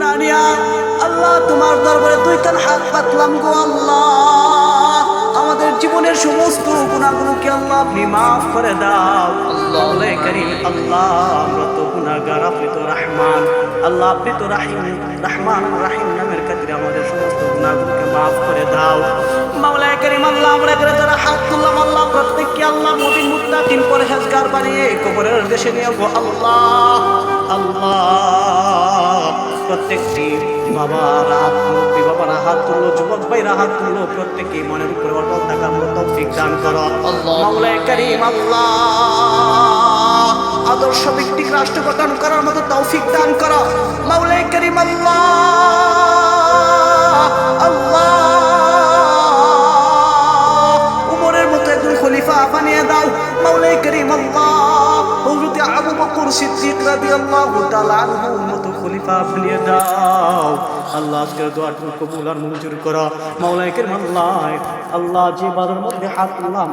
গুনানিয়া আল্লাহ তোমার দরবারে দুই কান হাত পাতলাম গো আল্লাহ, আমাদের জীবনের সমস্ত গুনাহগুলোকে আল্লাহ আপনি মাফ করে দাও। মাওলায়ে কারীম আল্লাহ আমরা তো গুনাহগার, আপনি তো রহমান, আল্লাহ আপনি তো রহিম, রহমান রহিম নামের খাতিরে আমাদের সমস্ত গুনাহগুলোকে মাফ করে দাও। মাওলায়ে কারীম আল্লাহ আমরা যারা হাত তুললাম আল্লাহ প্রত্যেককে আল্লাহ মুমিন মুত্তাকিন পরহেজগার বানিয়ে কবরের দেশে নিয়ে গো আল্লাহ। আল্লাহ প্রত্যেকটি বাবারা হাত তুলো, বাবারা হাত তুললো, যুবক ভাইরা হাত তুললো, প্রত্যেকে মনের উপরে অটল থাকার মতো তৌফিক দান করো মাওলায়ে কারীম আল্লাহ। আদর্শ ব্যক্তিক রাষ্ট্র গঠন করার মতো তৌফিক দান করো মাওলায়ে কারীম আল্লাহ। আল্লাহ উমরের মতো একজন খলিফা বানিয়ে দাও মাওলায়ে কারীম আল্লাহ। হযরত আবু বকর সিদ্দিক রাদিয়াল্লাহু তাআলা আনহুর মতো খলিফা বানিয়ে দাও আল্লাহ। আজকের দোয়াটুকু কবুল আর মঞ্জুর করো মাওলায়ে কারীম আল্লাহ। আল্লাহ যে বারের মধ্যে হাত তুললাম